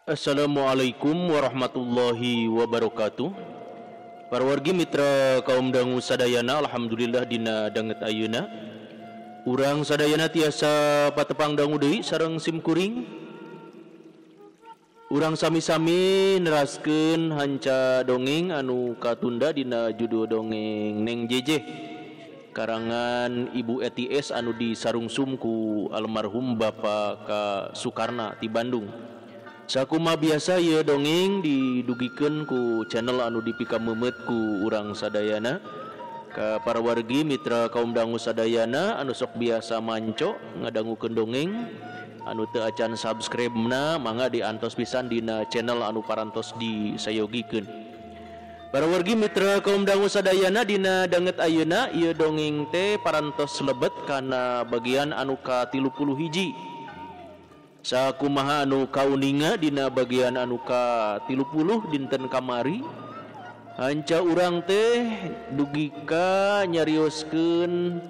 Assalamualaikum warahmatullahi wabarakatuh. Para wargi mitra kaum dangu sadayana, alhamdulillah dina danget ayeuna urang sadayana tiasa patepang dangu deui sareng sim kuring. Urang sami-sami neraskeun hanca dongeng anu katunda dina judul dongeng Neng Jejeh karangan Ibu ETS anu disarungsum ku almarhum Bapak Ka Sukarna ti Bandung. Sakuma biasa ya dongeng didugikeun ku channel anu dipikamemet ku urang sadayana. Ka para wargi mitra kaum dangu sadayana anu sok biasa manco ngadangukeun dongeng anu teu acan subscribe-na mangga diantos pisan dina channel anu parantos disayogikeun. Para wargi mitra kaum dangu sadayana dina danget ayeuna ieu dongeng teh parantos lebet kana bagian anu ka 31. Sakumaha anu kauninga dina bagian anu ka 30 dinten kamari hanca urang teh dugi ka nyarioskeun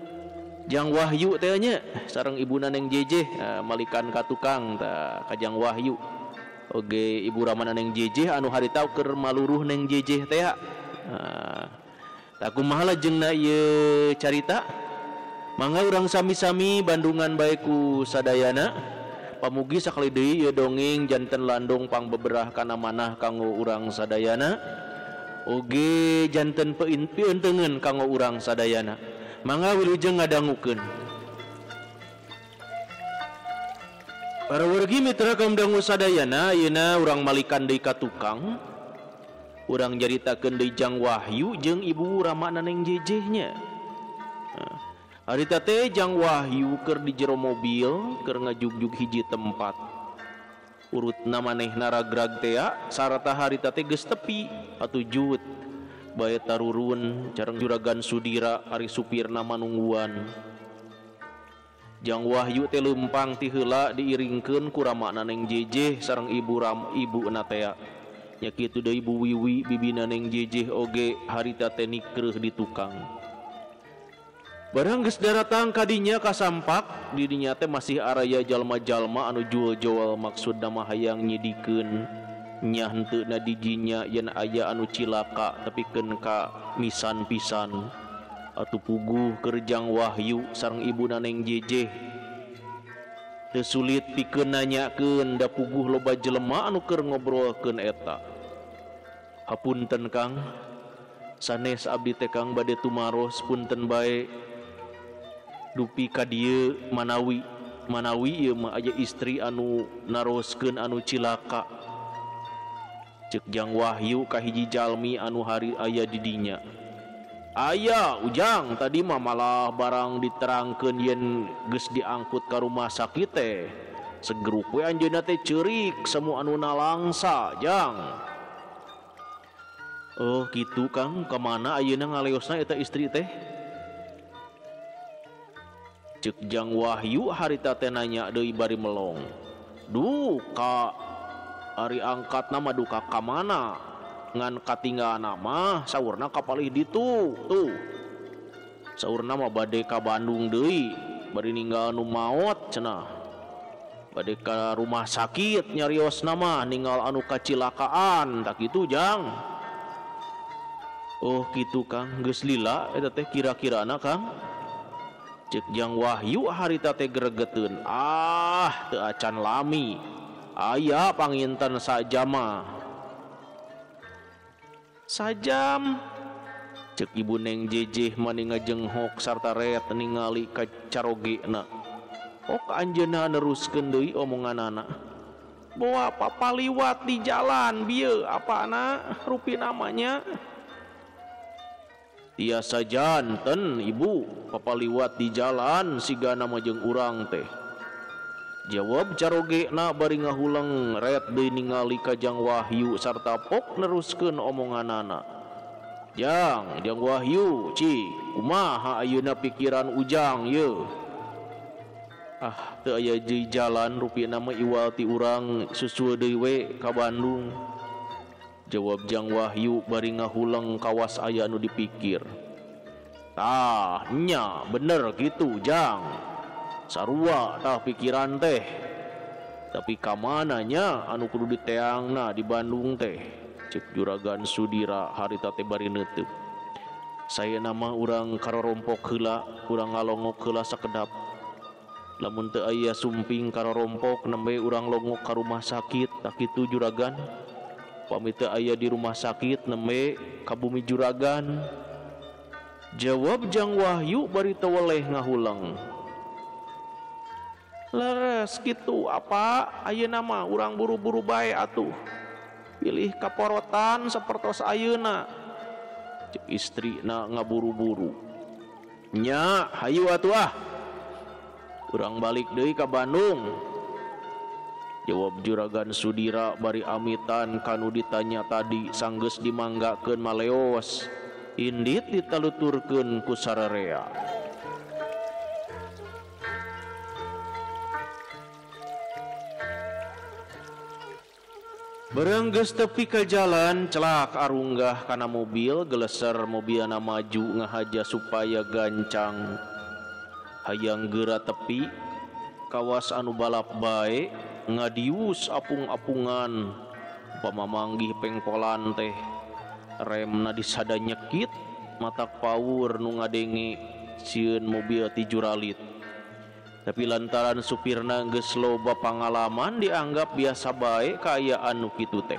Jang Wahyu teh nya sareng ibuna Neng Jejeh malikan ka tukang tah ka Jang Wahyu oge ibu ramana Neng Jejeh anu harita keur maluruh Neng Jejeh teh tah kumaha lajengna ieu carita mangga urang sami-sami bandungan bae ku sadayana. Pamugi sakali deui ieu dongeng janten landung pangbeberah kana manah kanggo urang sadayana oge janten peueunteungeun kanggo urang sadayana. Mangga wilujeng ngadangukeun. Para wargi mitra kaum dangu sadayana ayeuna urang malikan deui ka tukang. Urang jaritakeun deui Jang Wahyu jeung ibu ramana Neng Jejeh nya. Harita teh Jang Wahyu keur di jero mobil keur ngajugjug hiji tempat. Urutna manehna ragrag teh sarata harita teh geus tepi atujut bae tarurun careng juragan Sudira ari supirna manungguan. Jang Wahyu teh leumpang ti heula diiringkeun ku ramana Neng Jejeh sareng ibuna teh. Nya kitu deui Bu Wiwi bibina Neng Jejeh oge harita teh nikreuh di tukang. Barang geus daratang kadinya kasampak di dinya teh masih araya jalma-jalma anu jual-jual maksudna mah hayang nyidikeun nya henteuna dijinya yen aya anu cilaka tepikeun ka misan pisan atuh puguh keur Jang Wahyu sareng ibuna Neng Jejeh teu sulit pikeun nanyakeun da puguh loba jelema anu keur ngobrolkeun eta. Hapunten Kang, sanes abdi teh Kang bade tumaros punten bae dupi ka dieu manawi ieu mah aya istri anu naroskeun anu cilaka. Ceuk Jang Wahyu ka hiji jalmi anu hari aya di dinya. Aya ujang tadi mah malah barang diterangkeun yen geus diangkut ka rumah sakit teh segeruk we anjeunna teh ceurik semu anu nalangsa Jang. Oh kitu Kang, kamana ayeuna ngaleosna eta istri teh? Ceuk Jang Wahyu harita teh nanya deui bari melong. Duh ka ari angkatna mah duka ka mana? Ngan katinggalna mah saurna kapalih ditu. Tuh. Saurna mah bade ka Bandung deui, bari ninggal nu maot cenah. Bade ka rumah sakit nyariosna mah ninggal anu kacilakaan, tak kitu Jang. Oh kitu Kang, geus lila eta teh kira-kirana Kang. Ceuk Jang Wahyu harita teh gregeteun. Teu acan lami. Aya panginten sajama. Sajam. Ceuk ibu Neng Jejeh mani ngajenghok sarta ret ningali ka carogena. Ok anjeunna neruskeun deui omonganana. Bawa papaliwat di jalan bieu apana rupi namanya? Tiasa janten ibu papaliwat di jalan siga nama jeung urang teh. Jawab carogena bari ngahulang ret deui ningali ka Jang Wahyu sarta pok neruskeun omonganana. Jang Wahyu cik kumaha ayeuna pikiran ujang ye? Teu aya deui jalan rupina mah iwal ti urang susue deui we ka Bandung. Jawab Jang Wahyu bari ngahulang kawas aya anu dipikir. Tah nya bener gitu Jang. Sarua tah pikiran teh. Tapi kamananya anu kudu diteangna di Bandung teh, cek Juragan Sudira harita teh bari neuteuk. Saya nama urang karorompok heula, urang ngalongok heula sakedap. Lamun teu aya sumping karorompok nembe urang longok ka rumah sakit, tak kitu Juragan. Pami teu aya di rumah sakit nembe ka bumi Juragan. Jawab Jang Wahyu bari teu weleh ngahulang. Leres gitu apa ayeuna mah urang buru-buru bae atuh. Pilih kaporotan sapertos ayeuna. Cek istrina ngaburu-buru. Nya, hayu atuh ah. Urang balik deui ka Bandung. Jawab Juragan Sudira bari amitan kanu ditanya tadi sanggeus dimanggakeun maleos. Indit ditaluturkeun ku sararea. Bereunggeus tepi ke jalan celak arunggah kana mobil geleser mobilna maju ngahaja supaya gancang. Hayang geura tepi kawas anu balap bae ngadius apung-apungan pamamanggih pengkolan teh remna disada nyekit matak power nu ngadenge sieun mobil ti juralit. Tapi lantaran supirna geus loba pangalaman dianggap biasa bae kaayaan nu kitu teh.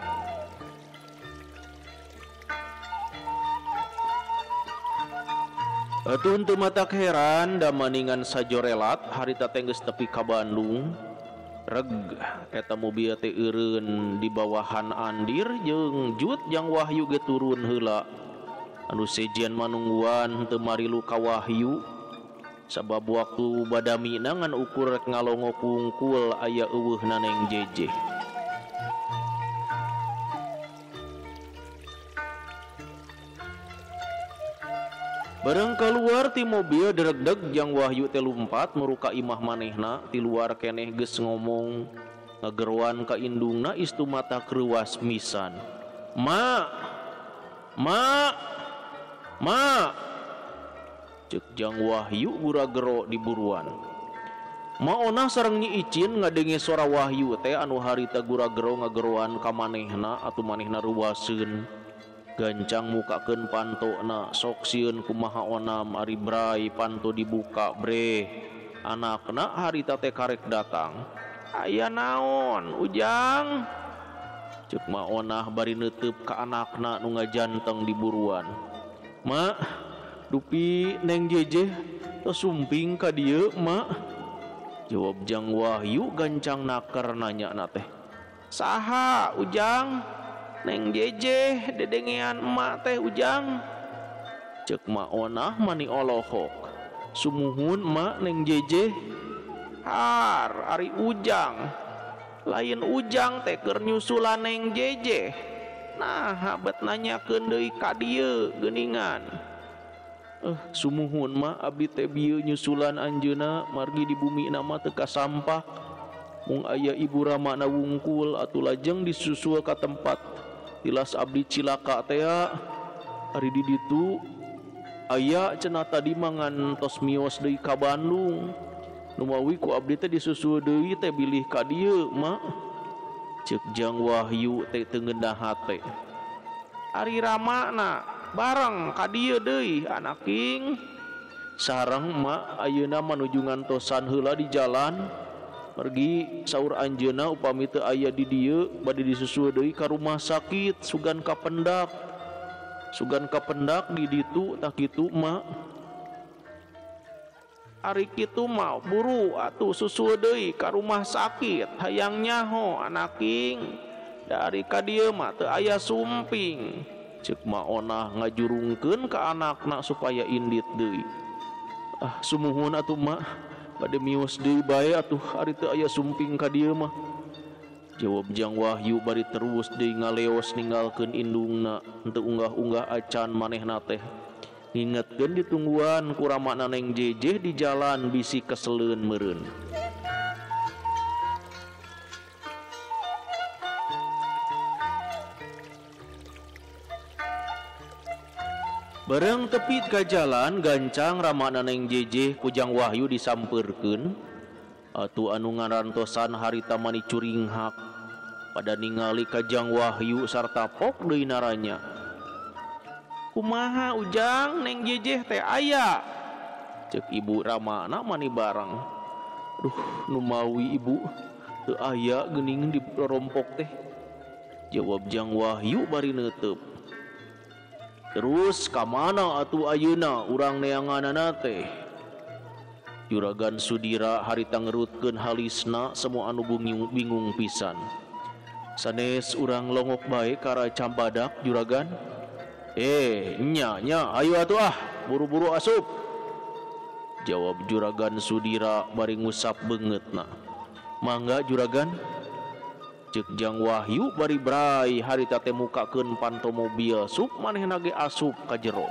Atuh teu matak heran da maningan sajorelat harita teh geus tepi ka Bandung. Reg eta mobil teh eureun di bawahan Andir jeung Jut Jang Wahyu ge turun heula. Anu sejian manungguan teu marilu ka Wahyu. Sabab waktu badamina ngan ukur rek ngalongo pungkul aya eueuhna Neng Jeje. Bareng keluar ti mobil deregdeg Jang Wahyu teh lumpat muruka imah manehna ti luar keneh geus ngomong ngageruan ka indungna istu mata kreuwas misan. Ma, ma, ma. Cek Jang Wahyu gura-gero di buruan. Maona sareng Nyi Icin ngadenge suara Wahyu teh anu harita gura-gero ngageroan ka manehna atuh manehna ruwaseun. Gancang mukakeun pantona sok sieun kumaha onam ari brai panto dibuka bre. Anakna harita teh karek datang. Aya naon Ujang? Cek maona bari neuteup ka anakna nu ngajanteng di buruan. Ma, dupi Neng Jeje tos sumping ka dieu mak. Jawab Jang Wahyu gancang naker nanya na teh. Saha Ujang? Neng Jeje dedengean emak teh Ujang. Cek mak onah mani olohok. Sumuhun mak Neng Jeje. Har ari Ujang. Lain Ujang teh keur nyusulan Neng Jeje. Nah habet nanyakeun deui ka dieu geuningan. Sumuhun mah abdi teh bieu nyusulan anjeuna margi di bumi nama teu kasampah. Mung aya ibu ramana wungkul atuh lajeng disusul ka tempat tilas abdi cilaka teh. Ari di ditu aya cenah tadi mangan tos mios deui ka Bandung. Nu mawi ku abdi teh disusul deui teh bilih ka dieu mak. Ceuk Jang Wahyu teh teu ngeundah teh. Ari ramana bareng ka dieu deui anak king. Sareng mak ayeuna manuju ngantosan heula di jalan. Pergi saur anjeunna upami teu aya di dieu bade disusul deui ka rumah sakit sugan ka pendak. Sugan ka pendak di ditu tak kitu mak. Ari kitu mah buru atuh susul deui ka rumah sakit hayang nyaho anak king. Dari ka dieu mah teu aya sumping. Cek maona ngajurungkeun ka anakna supaya indit deui. Sumuhun atuh mak bade mios deui bae atuh ari teu aya sumping ka dieu mah. Jawab Jang Wahyu bari terus deui ngaleos ninggalkeun indungna henteu unggah-unggah acan manehna teh. Ngingetkeun ditungguan ku ramana Neng Jeje di jalan bisi keseleun meureun. Bareng tepi ka jalan gancang ramana Neng Jeje ku Jang Wahyu disampeurkeun. atuh anu ngarantosan harita mani curinghak pada ningali Kajang Wahyu sarta pok deui naranya. Kumaha ujang Neng Jejeh teh aya? Cek ibu Ramana mani barang. Duh nu mawi ibu teu aya geuning di rompok teh. Jawab Jang Wahyu bari neuteup. Terus kamana atuh ayeuna urang neanganana teh? Juragan Sudira harita ngerutkeun halisna semua anu bingung pisan. Sanes urang longok bae kara Cambadak juragan. Nya ayo atuh buru-buru asup. Jawab Juragan Sudira bari ngusap beungeutna. Mangga juragan. Ceuk Jang Wahyu bari brai harita teh mukakeun panto mobil sup manehna ge asup ka jero.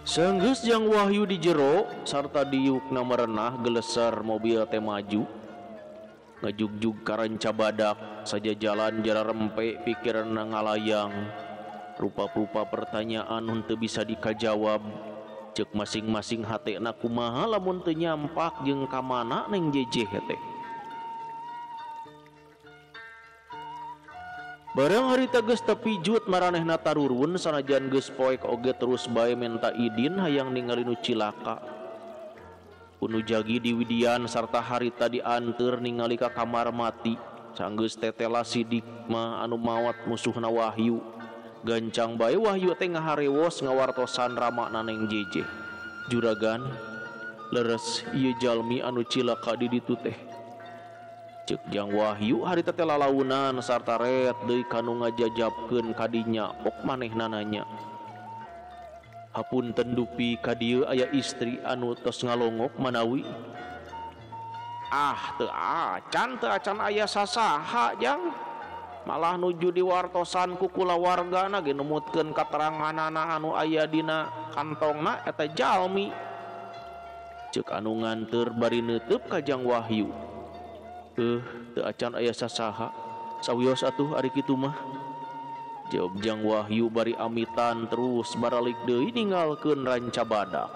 Seunggeus Jang Wahyu di jero sarta diukna merenah gelesar mobil teh maju. Ngajugjug karanca badak saja jalan jara rempe pikiranna ngalayang. Rupa-rupa pertanyaan henteu bisa dikajawab. Ceuk masing-masing hatena kumaha lamun teu nyampak jeung ka mana Neng Jejeh teh. Barang harita geus tepijut maranehna tarurun sanajan geus poek oge terus bae menta idin hayang ningali nu cilaka. Unu jagi di widian sarta harita dianteur ningali ka kamar mati. Sanggeus tetela sidik mah anu mawat musuhna Wahyu. Gancang bae Wahyu teh ngaharewos ngawartosan ramana Neng Jejeh. Juragan, leres ieu jalmi anu cilaka di ditu teh. Ceuk Jang Wahyu harita teh lalaunan sarta ret deui kanu ngajajabkeun kadinya pok manehna nanya. Hapunten dupi ka dieu aya istri anu tos ngalongok manawi? Teu acan aya sasaha Jang. Malah nuju diwartosan ku kulawargana ge numutkeun kateranganana anu aya dina kantongna eta jalmi. Ceuk anu nganteur bari neuteub ka Jang Wahyu. Teu acan aya sasaha. Sawios atuh ari kitu mah. Jawab Jang Wahyu bari amitan terus baralik deui ninggalkeun ranca badak.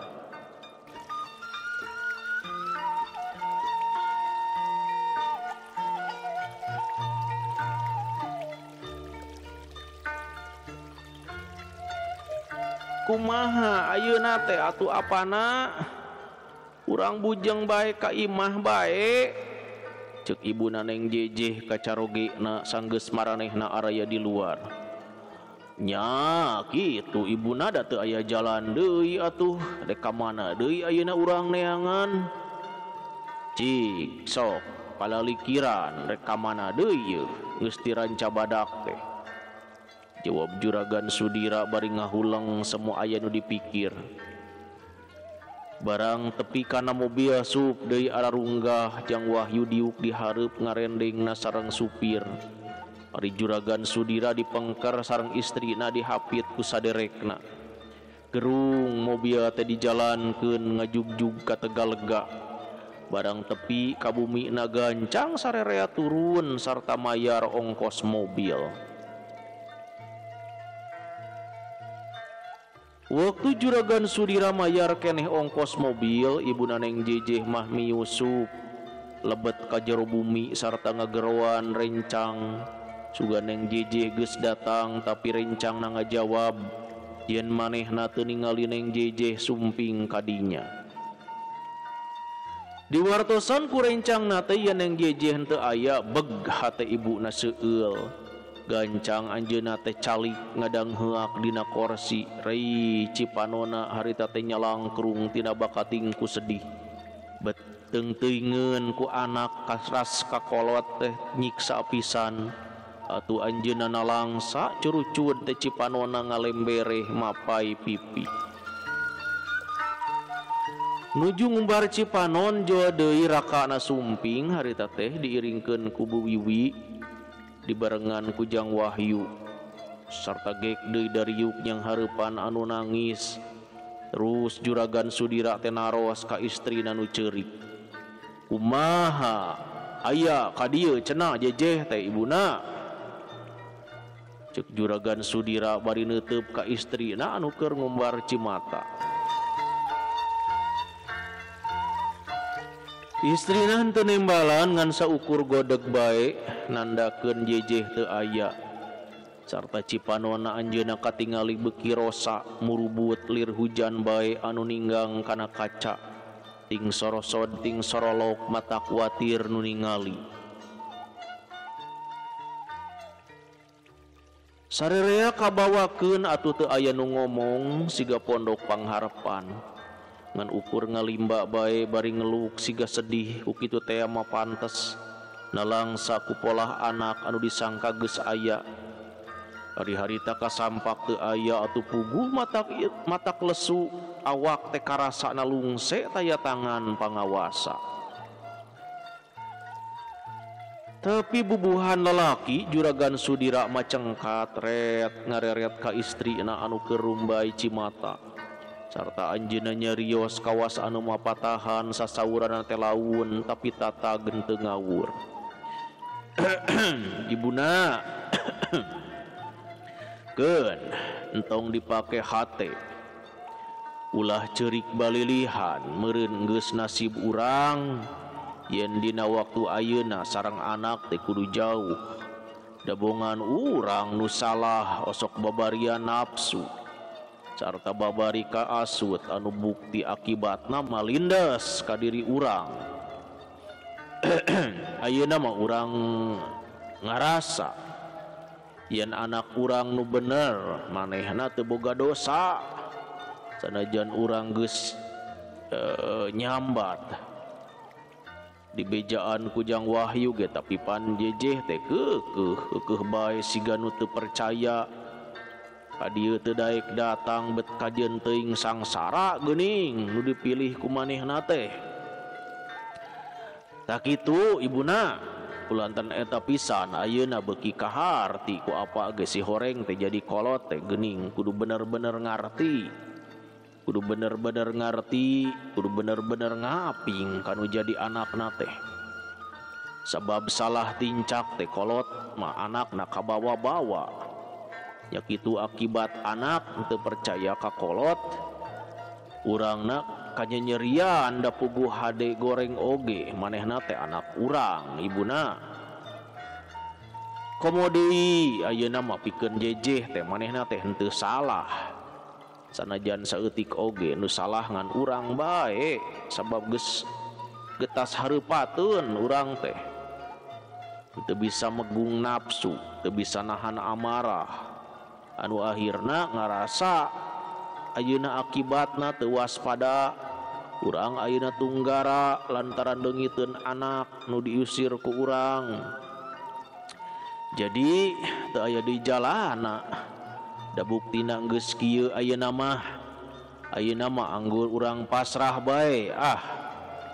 Kumaha ayeuna teh atuh apana? Urang bujeng bae ka imah bae. Ceuk ibuna Neng Jejeh ka carogena sanggeus maranehna araya di luar. Nya kitu ibuna da teu aya jalan deui atuh, rek ka mana deui ayeuna urang neangan? Cik sok palalikiran rek ka mana deui yeuh geus ti ranca badak teh. Jawab Juragan Sudira bari ngahuleng semua aya nu dipikir. Barang tepi kana mobil sup deui ararunggah Jang Wahyu diuk di hareup ngarendengna sareng supir. Ari Juragan Sudira dipengker sareng istrina dihapit ku saderekna. Gerung mobil teh dijalankeun ngajugjug ka Tegalega. Barang tepi ka bumina gancang sarerea turun sarta mayar ongkos mobil. Waktu Juragan Sudira mayar keneh ongkos mobil, ibuna Neng Jejeh mah miusup lebet ka jero bumi sarta ngageroan rencang. Suga Neng Jejeh geus datang tapi rencangna ngajawab yen manehna teu ningali Neng Jejeh sumping kadinya. Diwartosan ku rencangna teh yen Neng Jejeh henteu aya beg hate ibuna seueul. Gancang anjeunna teh calik ngadangheuak dina korsi rei cipanona harita teh nyalangkrung tina bakating ku sedih. Beteng teuingeun ku anak kasras kakolot teh nyiksa pisan. Atuh anjeunna nalangsa curucud teh cipanona ngalembereh mapai pipi. Nuju ngumbar cipanon joa deui rakana sumping harita teh diiringkeun ku Bu Wiwi dibarengan ku Jang Wahyu sarta gek deui dari yuk yang hareupan anu nangis. Terus Juragan Sudira teh naros ka istrina nu ceurik. Kumaha aya ka dieu cenah Jejeh teh ibuna? Ceuk Juragan Sudira bari neuteub ka istrina anu keur ngumbar cimata. Istrina henteu nembalan ngan saukur godeg bae nandakeun jejeh teu aya. Sarta cipanona anjeunna katingali beuki rosa murubut lir hujan bae anu ninggang kana kaca. Ting sorosod ting sorolok mata kuatir nu ningali. Sarerea kabawakeun atuh teu aya nu ngomong siga pondok pangharapan. Ngan ukur ngalimba bae bari ngeluk siga sedih ku kitu teh mah pantes nalangsa ku polah anak anu disangka geus aya. Hari-harita kasampak teu aya atuh puguh matak lesu awak teh karasana lungse taya tangan pangawasa. Tapi bubuhan lalaki juragan Sudira mah cengkat ret ngareret ka istrina anu kerumbai cimata. Sarta anjeunna nyarios kawas anu mapatahan sasawuran teh laun tapi tata genteu ngawur. Ibuna keun entong dipake hate ulah ceurik balilihan meureun geus nasib urang yen dina waktu ayeuna sareng anak teh kudu jauh dabongan urang nu salah osok babarian nafsu sarta babari ka asut anu bukti akibatna malindes ka diri urang. Ayeuna mah urang ngarasa yen anak urang nu bener manehna teu boga dosa sanajan urang geus nyambat dibejaan ku Jang Wahyu ge tapi pan jejeh teh keukeuh bae siga nu teu percaya ka dieu teu daek datang bet kajeun teuing sangsara geuning nu dipilih ku manehna teh. Tak kitu ibuna kulantan eta pisan ayeuna beuki kaharti ku apa ge si horeng teh jadi kolot teh geuning kudu bener-bener ngarti kudu bener-bener ngaping kanu jadi anakna teh. Sabab salah tincak teh kolot mah anakna kabawa-bawa. Ya kitu akibat anak teu percaya ka kolot urangna kanyerian da puguh hade goreng oge manehna teh anak urang ibuna. Komo deui ayeuna mah pikeun jejeh teh manehna teh henteu salah sanajan saeutik oge nu salah ngan urang bae sabab geus getas hareupateun urang teh teu bisa megung nafsu teu bisa nahan amarah anu akhirna ngarasa ayeuna akibatna teu waspada urang ayeuna tunggara lantaran deungiteun anak nu diusir ku urang. Jadi teu aya di jalana da buktina geus kieu ayeuna mah anggur urang pasrah bae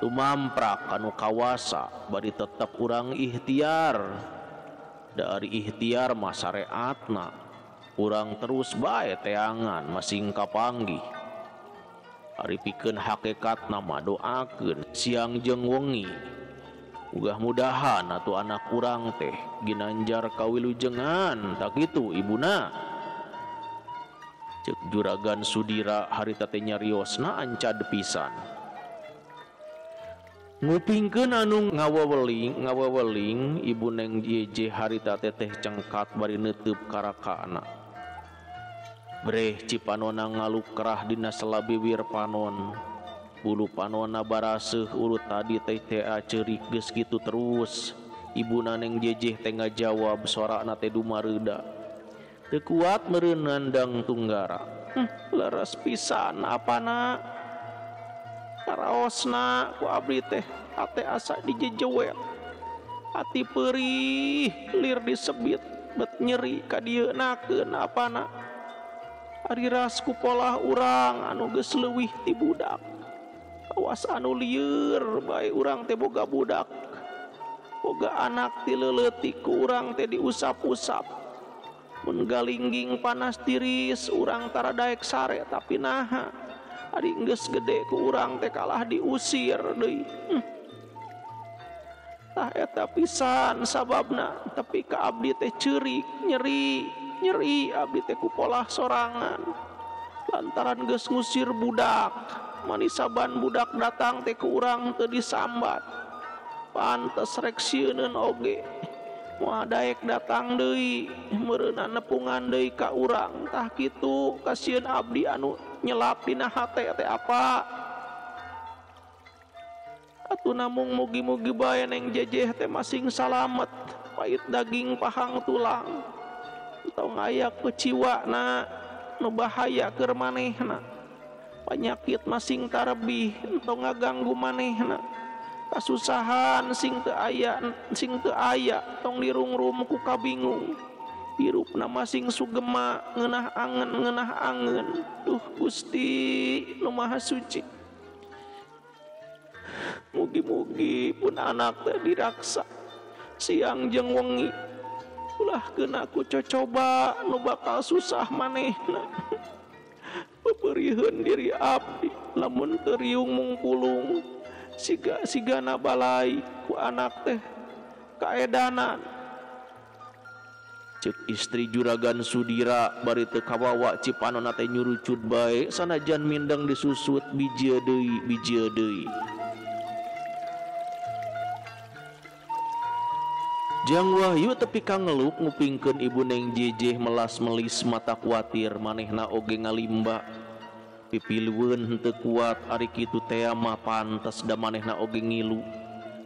tumamprak anu kawasa bari tetep urang ikhtiar da ari ikhtiar mah sareatna urang terus bae teangan masing kapanggih ari pikeun hakikatna mah doakeun siang jeung wengi mudah-mudahan atuh anak urang teh ginanjar kawilujengan tak kitu ibuna. Cek juragan Sudira harita teh nyariosna ancad pisan ngupingkeun anu ngaweweling ibu neng jeje harita teh cengkat bari neuteub karakana. Breh cipanona ngalukrah dina selabiwir panon bulu panona baraseuh urut tadi teh ceurik geus kitu terus ibuna neng jejeh teh ngajawab sorana teh dumareuda teu kuat meureun nandang tunggara. Leres pisan apana karaosna ku abdi teh ate asa dijejewet hati perih lir disebit bet nyeri ka dieu nakeun apana ari ras ku polah urang anu geus leuwih ti budak awas anu lieur bae urang teh boga budak boga anak ti leuleutik ku urang teh diusap-usap mun galingging panas tiris urang tara daek sare tapi naha ari geus gede ku urang teh kalah diusir deui. Tah eta pisan sababna tapi ka abdi teh ceurik nyeri abdi teh ku polah sorangan lantaran geus ngusir budak manisaban budak datang teh ku urang teu disambat pantes rek sieun oge moal daek datang deui meureunna nepungan deui ka urang tah kitu kasieun abdi anu nyelap dina hate teh apa atuh namung mugi-mugi bae Neng Jejeh teh masing salamet pait daging pahang tulang tong aya keciwana nu bahaya keur manehna penyakit masing tarebih entong ngaganggu manehna kasusahan sing teu aya tong dirungrum ku kabingung hirupna masing sugema ngeunah angen duh Gusti nu Maha Suci mugi-mugi pun anak teh diraksa siang jeung wengi ulah keuna ku cocoba nu bakal susah manehna peperieun diri abdi lamun teu riung mungpulung sigana balai ku anak teh kaedanan cek istri Juragan Sudira bari teu kawawa cipanonna teh nyurucut bae sanajan mindeng disusut bijie deui Jang Wahyu tepi kangeluk ngupingkeun ibu Neng Jejeh melas melis mata kuatir manehna oge ngalimba pipilueun henteu kuat ari kitu teh mah pantes da manehna oge ngilu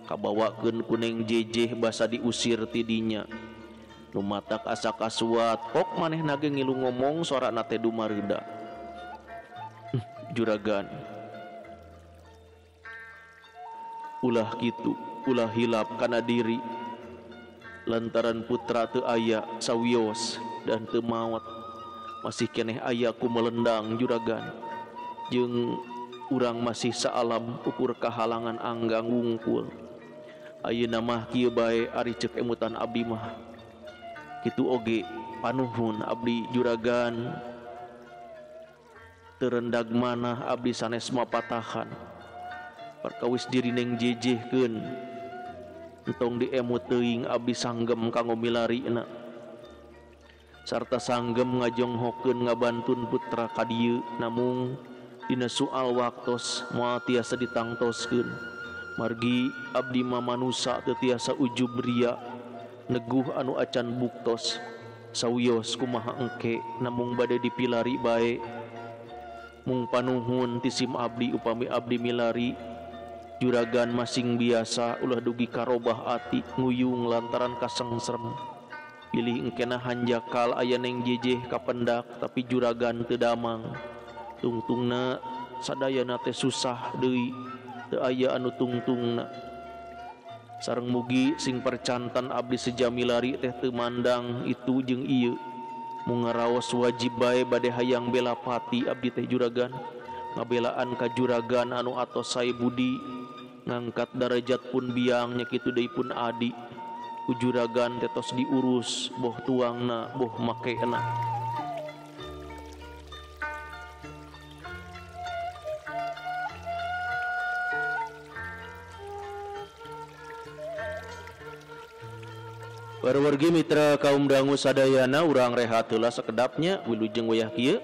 kabawakeun ku Neng Jejeh basa diusir ti dinya nu matak asa kasuat pok manehna ge ngilu ngomong sorana teh dumareuda Juragan ulah kitu ulah hilap kana diri lantaran putra teu aya sawios dan teu maot masih keneh aya ku melendang Juragan jeung urang masih saalam ukur kahalangan anggang wungkul ayeuna mah kieu bae ari ceuk emutan abdi mah kitu oge panuhun abdi Juragan teu rendag manah abdi sanes mapatahan perkawis diri Neng Jejehkeun entong diemut teuing abdi sanggem kanggo milarina sarta sanggem ngajonghokeun ngabantun putra ka dieu namung dina soal waktos moal tiasa ditangtoskeun margi abdi mah manusa teu tiasa ujub ria neguh anu acan buktos sawios kumaha engke namung bade dipilari bae mung panuhun ti sim abdi upami abdi milari Juragan masing biasa ulah dugi karobah ati nguyung lantaran kasengsrem pilih engkena hanjakal aya Neng Jejeh kapendak tapi Juragan teu damang tungtungna sadayana teh susah deui teu aya anu tungtungna sareng mugi sing percantan abdi sejamilari teh teu mandang itu jeung ieu mung ngaraos wajib bae bade hayang bela pati abdi teh Juragan ngabelaan ka Juragan anu atos sae budi ngangkat darajat pun biang nya kitu deui pun adi ku Juragan tetos diurus boh tuangna boh makeana wargi mitra kaum dangu sadayana urang rehat heula sakedapnya wilujeng wayah kieu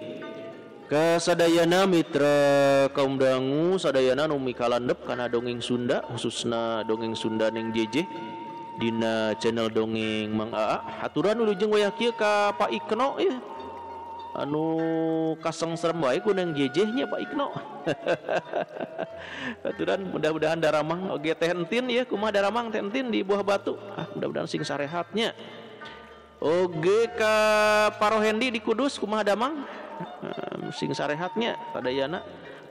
kasadayana mitra kaum dangu sadayana nu mikalandep kana dongeng Sunda khususna dongeng Sunda Neng Jejeh dina channel dongeng Mang Aa haturan wilujeng wayah kieu ka Pak Ikno ya anu kasengsrem bae ku Neng Jejeh nya Pak Ikno haturan mudah-mudahan daramang oge teh entin ya kumaha daramang teh entin di Buah Batu mudah-mudahan sing sarehatnya oge ka Parohendi di Kudus kumaha damang sing sarehatnya sadayana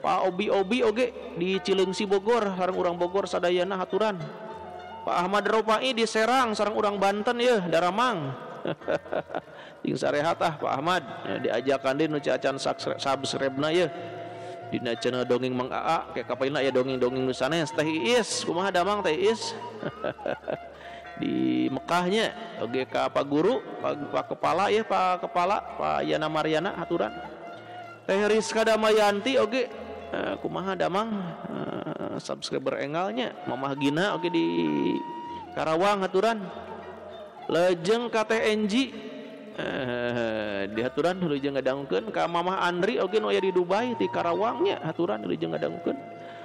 Pak Obi oge di Cileungsi Bogor sareng urang Bogor sadayana haturan Pak Ahmad Ropai di Serang sareng urang Banten ya daramang sing sarehat Pak Ahmad diajakan deui nu cacan subscribe-na ya dina channel dongeng Mang Aa kayak kapaina ya dongeng-dongeng nu sanes Teh Iis kumaha damang Teh Iis di Mekahnya oge ka Pak Guru Pak Kepala ya Pak Kepala Pak Yana Mariana haturan Teh Rizka Damayanti oge kumaha damang subscriber engalnya Mamah Gina oge di Karawang haturan lejeng ka Teh Enji di haturan lejeng ngadangkeun ka Mamah Andri oge nu aya di Dubai di Karawangnya haturan lejeng ngadangkeun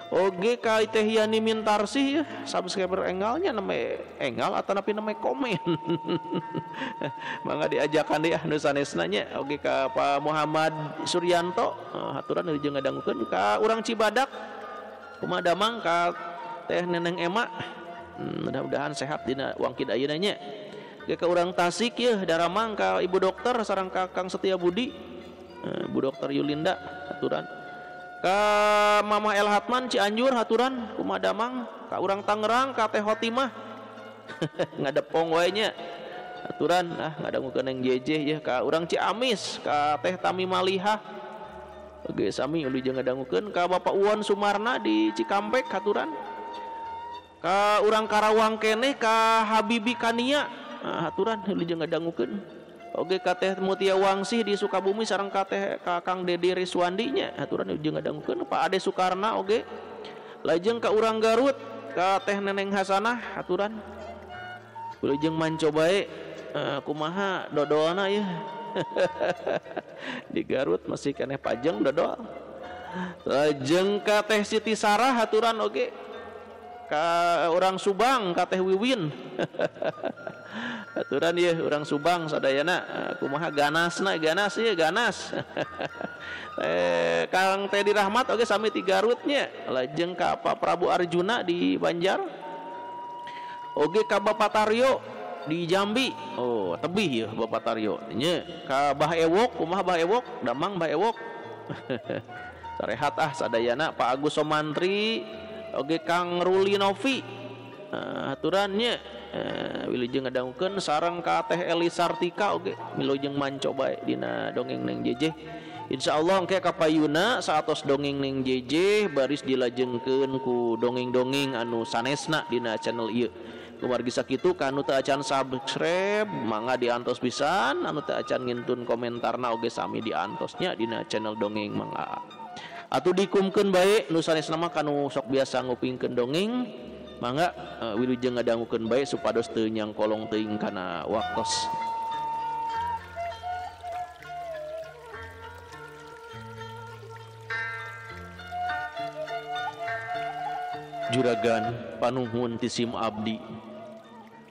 Oge ka teh Yani Mintarsih ya, subscriber engalnya nama engal atau nama komen. Mangga diajakan deh nu sanesna nya. Oge ka Pak Muhammad Suryanto, haturan jeung ngadangukeun ka urang Cibadak. Kumaha damang ka teh Neneng Ema. Mudah-mudahan sehat dina wangkid ayeuna nya. Ge ka urang Tasik ya, daramang ka Ibu Dokter sareng ka Kang Setia Budi. Bu Dokter Yulinda haturan. Ka Mama El Hatman Cianjur haturan kumaha damang ka urang Tangerang ka Teh Hotimah ngadepong wae nya haturan ngadangukeun yang JJ ya ka urang Ciamis ka Teh Tami Malihah oge sami ulu jeung ngadangukeun ka Bapak Uwan Sumarna di Cikampek haturan ka urang Karawang keneh ka Habibi Kania haturan ulu jeung ngadangukeun oge ka Teh Mutia Wangsih di Sukabumi sareng ka Teh ka Kang Dedi Riswandi nya aturan jeung ngadangukeun Pak Ade Sukarna oge lajeng ka urang Garut ka Teh Neneng Hasanah aturan jeung manco bae kumaha dodolna ya di Garut masih keneh pajeng dodol lajeng ka Teh Siti Sarah aturan oge ka urang Subang ka Teh Wiwin aturan ya urang Subang sadayana kumaha ganas ya ganas Kang Tedi Rahmat oge sami ti Garut nya lajeng ka Pak Prabu Arjuna di Banjar oge ka Bapak Taryo di Jambi tebih ya Bapak Taryo nya ka Bah Ewok kumaha Bah Ewok damang Bah Ewok sarehat sadayana Pak Agus Somantri oge Kang Ruli Novi aturannya wilujeng ngadangukeun sareng ka Teh Eli Sartika oge milujeng manco bae dina dongeng neng JJ insyaallah engke kapayuna saatos dongeng neng JJ baris dilajengkeun ku dongeng-dongeng anu sanesna dina channel ieu kumargi sakitu kanu teu acan subscribe mangga diantos pisan anu teu acan ngintun komentarna oge sami diantosnya dina channel dongeng mangga atuh dikumkeun bae nu sanesna mah kanu sok biasa ngupingkeun dongeng mangga wilujeng ngadangukeun bae supados teu nyang kolong teuing kana waktos Juragan panuhun ti sim abdi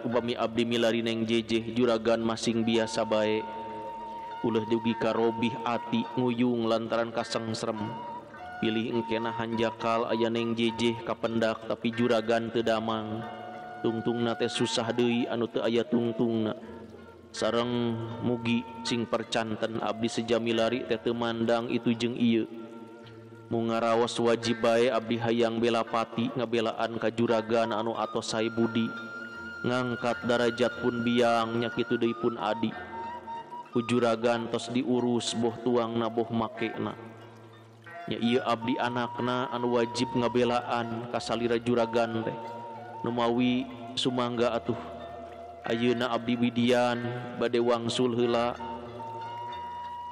upami abdi milari neng JJ juragan masing biasa bae ulah dugi ka robih ati nguyung lantaran kasengsrem pilih engkena hanjakal aya neng JJ kapendak tapi juragan teu damang tungtungna teh susah deui anu teu aya tungtungna sareng mugi sing percanten abdi sejamilari teh teu mandang itu jeung ieu mun ngaraos wajib bae abdi hayang bela pati ngabelaan ka juragan anu atos sae budi ngangkat darajat pun biang nya kitu deui pun adi ku juragan tos diurus boh tuangna boh makena nya ieu abdi anakna anu wajib ngabelaan ka salira juragan teh nu mawi sumangga atuh ayeuna abdi widian bade wangsul heula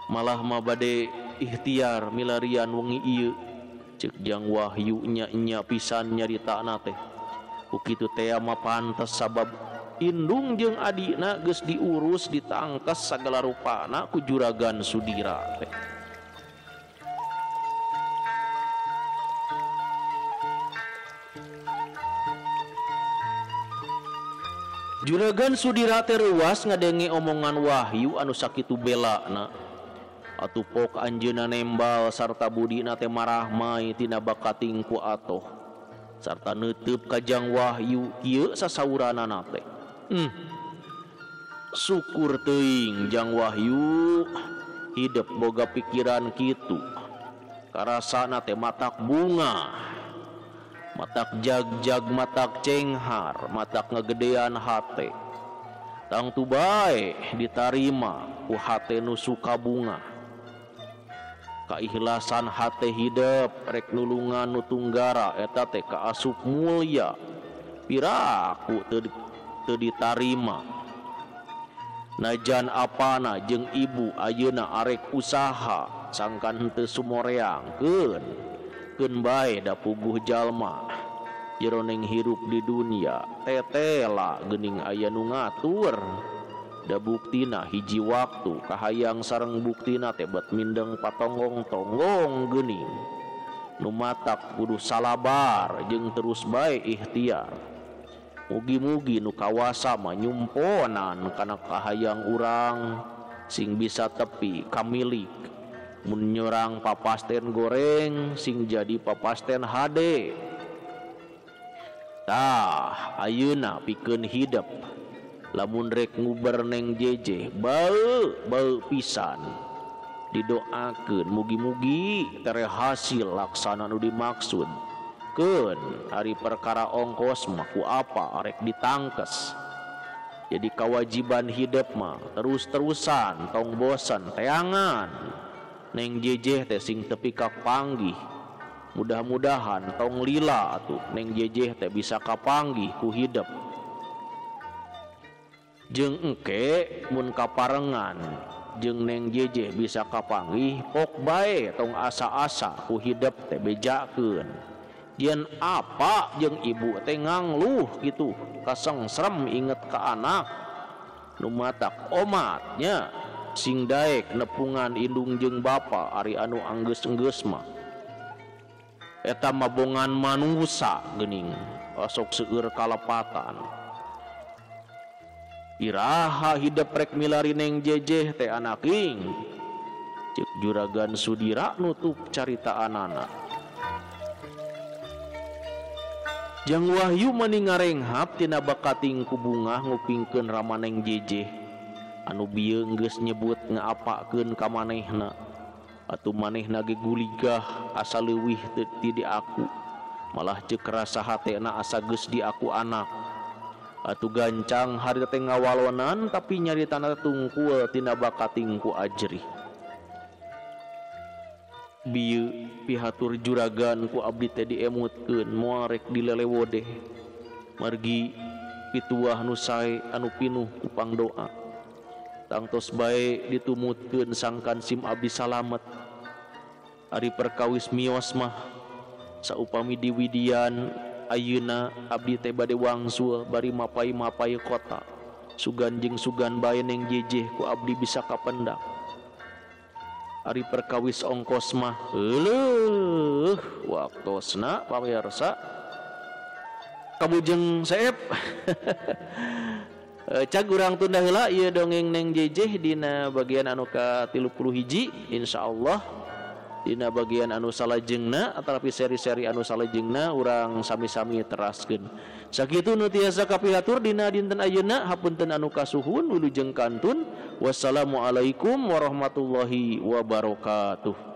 malah mah bade ikhtiar milarian wengi ieu ceuk jang Wahyu nya pisan nyaritana teh ku kitu teh mah pantes sabab indung jeung adina geus diurus ditangkes sagala rupana ku juragan Sudira teh Juragan Sudira teh reuas ngadenge omongan Wahyu anu sakitu belana atuh pok anjeunna nembal sarta budina teh marahmai tina bakating ku atoh sarta neuteub ka Jang Wahyu ieu sasauranana teh syukur teuing Jang Wahyu hidup boga pikiran kitu karasana teh matak bunga matak jag-jag matak cenghar matak ngagedean hate tang tu bae ditarima ku hate nu suka bunga kaikhlasan hate hidup rek nulungan nu tunggara eta teh kaasup mulya piraku teu ditarima najan apana jeung ibu ayeuna arek usaha sangkan henteu sumoreangkeun keun bae da puguh jalma jeroning hirup di dunia tetela geuning aya nu ngatur da buktina hiji waktu kahayang sareng buktina teh bet mindeng patonggong-tonggong geuning nu matak kudu salabar jeung terus bae ikhtiar. Mugi-mugi nu kawasa mah nyumponan kana kahayang urang sing bisa tepi kamilik. Mun nyorang papasten goreng sing jadi papasten HD. Tah ayeuna pikeun hidup lamun rek nguber neng jeje bau pisan. Didoakeun mugi-mugi tere hasil laksana nu dimaksud. Keun hari perkara ongkos mah ku apa arek ditangkes. Jadi kewajiban hidup mah terus-terusan tong bosan teangan. Neng jejeh teh sing tepi kak panggih. Mudah-mudahan tong lila atuh neng jejeh teh bisa kapanggih ku hidup. Jeung engke mun kaparengan jeung neng jejeh bisa kapanggih pok bae tong asa-asa ku hidup teh bejakeun. Yen apa jeung ibu teh ngangluh gitu kasengsrem inget ka anak nu matak omatnya sing daek nepungan indung jeung bapa ari anu anggeus-enggeus mah eta mabongan manusa geuning sok seueur kalepatan. Iraha hidup rek milari neng jejeh teh anaking ceuk Juragan Sudira nutup carita anana. Jang Wahyu mani ngarenghap tina bakating ku bunga ngupingkeun rama neng jejeh anu bieu geus nyebut ngaapakeun ka manehna atuh manehna ge guligah asa leuwih teu di aku malah ceuk rasa hatena asa geus di aku anak. Atuh gancang harita teh ngawalonan tapi nyaritana tungkul tina bakating ku ajrih. Bieu pihatur juragan ku abdi teh diemutkeun moal rek dilelewo deh. Margi pituah nu sae anu pinuh ku pangdoa. Tangtos bae ditumutkeun sangkan sim abdi salamet. Ari perkawis mios mah saupami diwidian ayeuna abdi teh bade wangsul bari mapai-mapai kota. Sugan jeung sugan bae neng jejeh ku abdi bisa kapendak. Ari perkawis ongkos mah euleuh waktosna pamirsa. Kabujeng Saep. Cag urang tunda heula ieu dongeng neng jejeh dina bagian anu ka-31 insyaallah. Dina bagian anu salajengna atapi seri-seri anu salajengna urang sami-sami teraskeun. Sakitu nu tiasa kapihatur dina dinten ayeuna hapunten anu kasuhun wilujeng kantun. Wassalamualaikum warahmatullahi wabarakatuh.